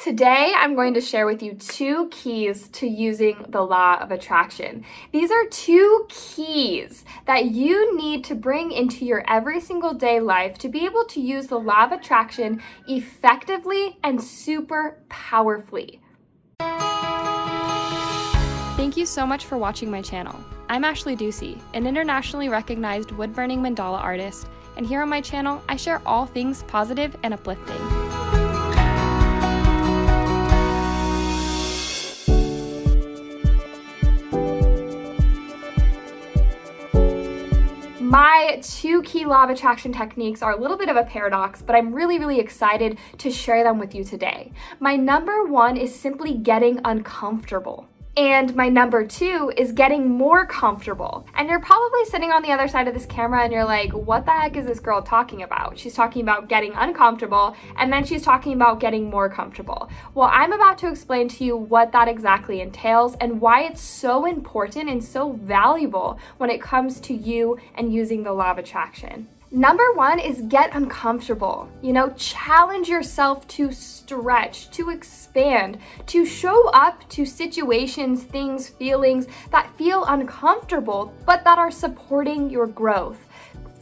Today, I'm going to share with you 2 keys to using the law of attraction. These are 2 keys that you need to bring into your every single day life to be able to use the law of attraction effectively and super powerfully. Thank you so much for watching my channel. I'm Ashley Ducey, an internationally recognized wood-burning mandala artist, and here on my channel, I share all things positive and uplifting. My 2 key law of attraction techniques are a little bit of a paradox, but I'm really excited to share them with you today. My number 1 is simply getting uncomfortable. And my number 2 is getting more comfortable. And you're probably sitting on the other side of this camera and you're like, what the heck is this girl talking about? She's talking about getting uncomfortable, and then she's talking about getting more comfortable. Well, I'm about to explain to you what that exactly entails and why it's so important and so valuable when it comes to you and using the law of attraction. Number 1 is get uncomfortable. Challenge yourself to stretch, to expand, to show up to situations, things, feelings that feel uncomfortable, but that are supporting your growth.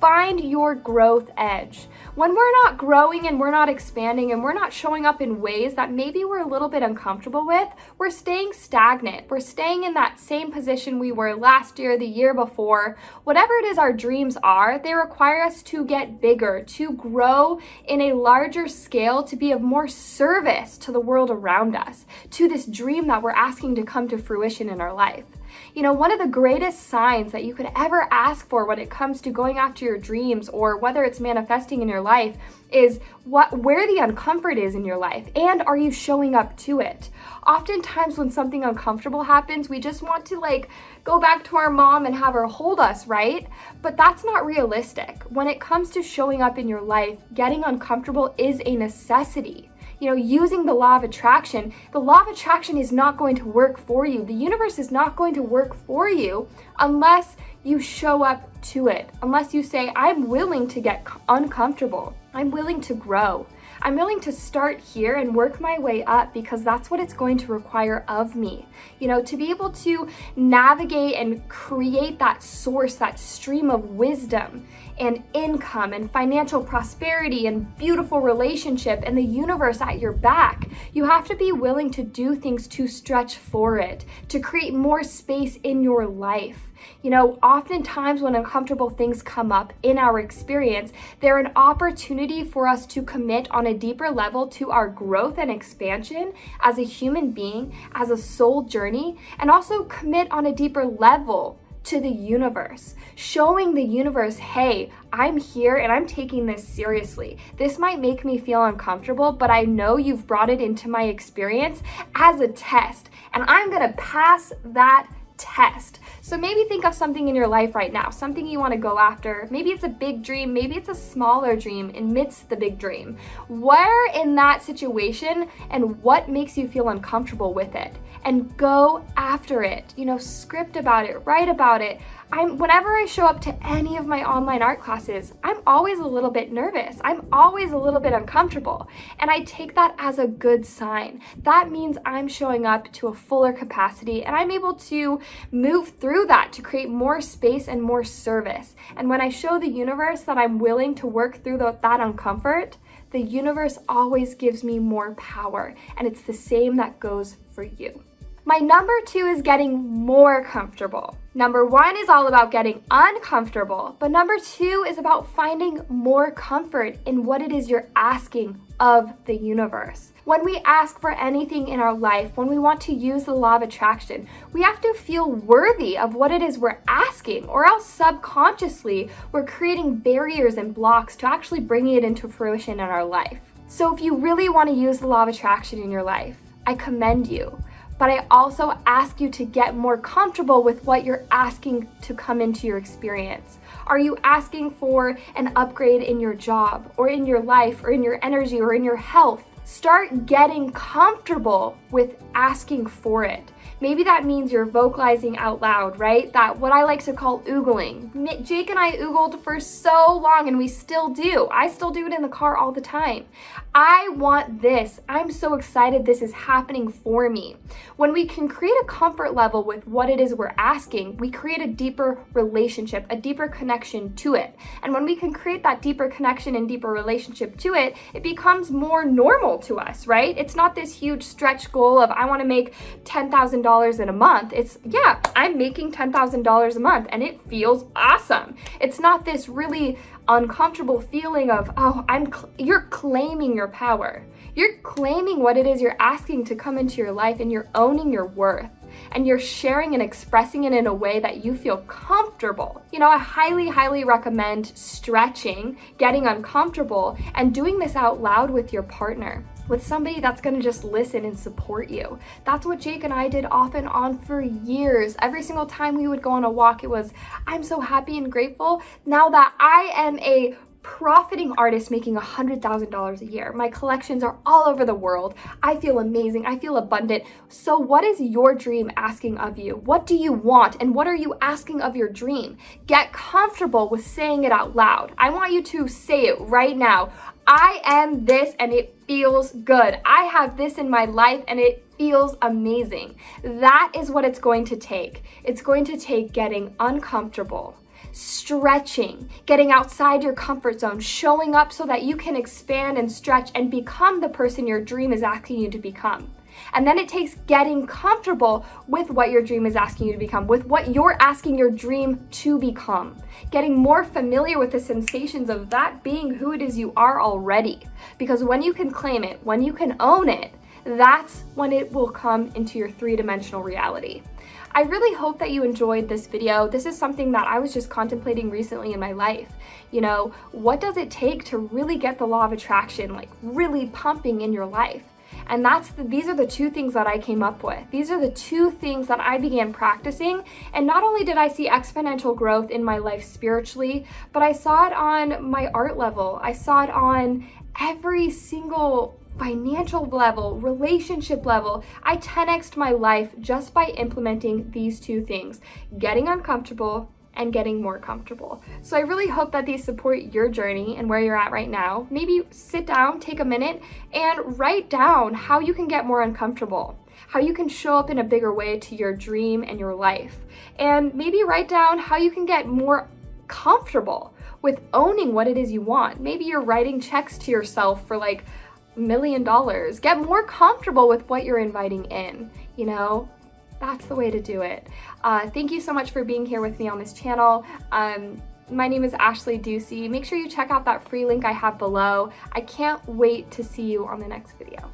Find your growth edge. When we're not growing and we're not expanding and we're not showing up in ways that maybe we're a little bit uncomfortable with, we're staying stagnant. We're staying in that same position we were last year, the year before. Whatever it is our dreams are, they require us to get bigger, to grow in a larger scale, to be of more service to the world around us, to this dream that we're asking to come to fruition in our life. One of the greatest signs that you could ever ask for when it comes to going after your dreams, or whether it's manifesting in your life, is where the uncomfort is in your life, and are you showing up to it? Oftentimes when something uncomfortable happens, we just want to go back to our mom and have her hold us, right? But that's not realistic. When it comes to showing up in your life, getting uncomfortable is a necessity. Using the law of attraction is not going to work for you. The universe is not going to work for you unless you show up to it, unless you say, I'm willing to get uncomfortable. I'm willing to grow. I'm willing to start here and work my way up because that's what it's going to require of me. To be able to navigate and create that source, that stream of wisdom and income and financial prosperity and beautiful relationship and the universe at your back, you have to be willing to do things to stretch for it, to create more space in your life. Oftentimes when uncomfortable things come up in our experience, they're an opportunity for us to commit on a deeper level to our growth and expansion as a human being, as a soul journey, and also commit on a deeper level to the universe, showing the universe, hey, I'm here and I'm taking this seriously. This might make me feel uncomfortable, but I know you've brought it into my experience as a test, and I'm gonna pass that test. So maybe think of something in your life right now, something you want to go after. Maybe it's a big dream, maybe it's a smaller dream amidst the big dream. Where in that situation and what makes you feel uncomfortable with it? And go after it. Script about it, write about it. Whenever I show up to any of my online art classes, I'm always a little bit nervous. I'm always a little bit uncomfortable. And I take that as a good sign. That means I'm showing up to a fuller capacity and I'm able to move through that to create more space and more service. And when I show the universe that I'm willing to work through that uncomfort, the universe always gives me more power. And it's the same that goes for you. My number 2 is getting more comfortable. Number 1 is all about getting uncomfortable, but number 2 is about finding more comfort in what it is you're asking of the universe. When we ask for anything in our life, when we want to use the law of attraction, we have to feel worthy of what it is we're asking, or else subconsciously we're creating barriers and blocks to actually bringing it into fruition in our life. So if you really want to use the law of attraction in your life, I commend you. But I also ask you to get more comfortable with what you're asking to come into your experience. Are you asking for an upgrade in your job, or in your life, or in your energy, or in your health? Start getting comfortable with asking for it. Maybe that means you're vocalizing out loud, right? That what I like to call oogling. Jake and I oogled for so long, and we still do. I still do it in the car all the time. I want this. I'm so excited this is happening for me. When we can create a comfort level with what it is we're asking, we create a deeper relationship, a deeper connection to it. And when we can create that deeper connection and deeper relationship to it, it becomes more normal to us, right? It's not this huge stretch goal of I want to make $10,000 in a month. It's, yeah, I'm making $10,000 a month and it feels awesome. It's not this really uncomfortable feeling of, oh, you're claiming your power. You're claiming what it is you're asking to come into your life, and you're owning your worth. And you're sharing and expressing it in a way that you feel comfortable. You know, I highly, highly recommend stretching, getting uncomfortable, and doing this out loud with your partner, with somebody that's gonna just listen and support you. That's what Jake and I did off and on for years. Every single time we would go on a walk, it was, I'm so happy and grateful now that I am a profiting artist making $100,000 a year. My collections are all over the world. I feel amazing. I feel abundant. So what is your dream asking of you? What do you want? And what are you asking of your dream? Get comfortable with saying it out loud. I want you to say it right now. I am this and it feels good. I have this in my life and it feels amazing. That is what it's going to take. It's going to take getting uncomfortable, stretching, getting outside your comfort zone, showing up so that you can expand and stretch and become the person your dream is asking you to become. And then it takes getting comfortable with what your dream is asking you to become, with what you're asking your dream to become. Getting more familiar with the sensations of that being who it is you are already. Because when you can claim it, when you can own it, that's when it will come into your three-dimensional reality. I really hope that you enjoyed this video. This is something that I was just contemplating recently in my life. You know, what does it take to really get the law of attraction, like really pumping in your life? And these are the two things that I came up with. These are the two things that I began practicing. And not only did I see exponential growth in my life spiritually, but I saw it on my art level. I saw it on every single financial level, relationship level. I 10x'd my life just by implementing these two things, getting uncomfortable and getting more comfortable. So I really hope that these support your journey and where you're at right now. Maybe sit down, take a minute, and write down how you can get more uncomfortable, how you can show up in a bigger way to your dream and your life. And maybe write down how you can get more comfortable with owning what it is you want. Maybe you're writing checks to yourself for like $1 million. Get more comfortable with what you're inviting in, you know? That's the way to do it. Thank you so much for being here with me on this channel. My name is Ashley Ducey. Make sure you check out that free link I have below. I can't wait to see you on the next video.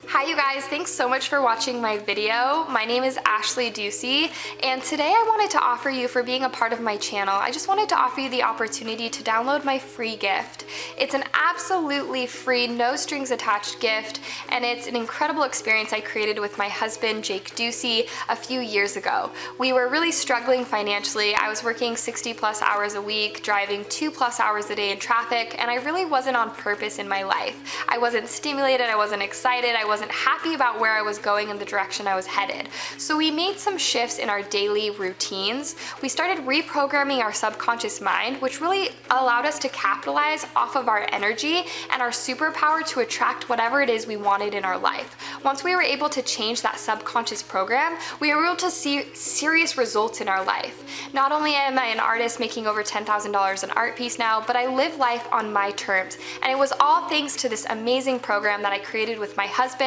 Hi you guys, thanks so much for watching my video. My name is Ashley Ducey, and today I wanted to offer you, for being a part of my channel, I just wanted to offer you the opportunity to download my free gift. It's an absolutely free, no strings attached gift, and it's an incredible experience I created with my husband, Jake Ducey, a few years ago. We were really struggling financially. I was working 60+ hours a week, driving 2+ hours a day in traffic, and I really wasn't on purpose in my life. I wasn't stimulated, I wasn't excited, I wasn't happy about where I was going and the direction I was headed. So we made some shifts in our daily routines. We started reprogramming our subconscious mind, which really allowed us to capitalize off of our energy and our superpower to attract whatever it is we wanted in our life. Once we were able to change that subconscious program, we were able to see serious results in our life. Not only am I an artist making over $10,000 an art piece now, but I live life on my terms. And it was all thanks to this amazing program that I created with my husband,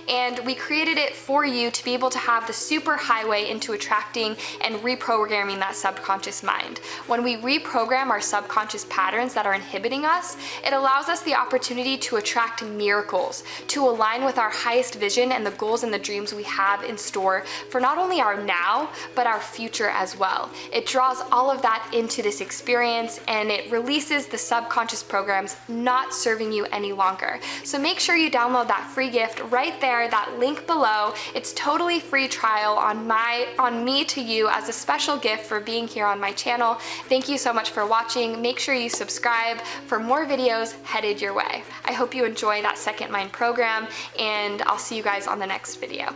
and we created it for you to be able to have the super highway into attracting and reprogramming that subconscious mind. When we reprogram our subconscious patterns that are inhibiting us, it allows us the opportunity to attract miracles, to align with our highest vision and the goals and the dreams we have in store for not only our now, but our future as well. It draws all of that into this experience and it releases the subconscious programs not serving you any longer. So make sure you download that free gift right there, that link below. It's totally free trial on me to you as a special gift for being here on my channel. Thank you so much for watching. Make sure you subscribe for more videos headed your way. I hope you enjoy that Second Mind program, and I'll see you guys on the next video.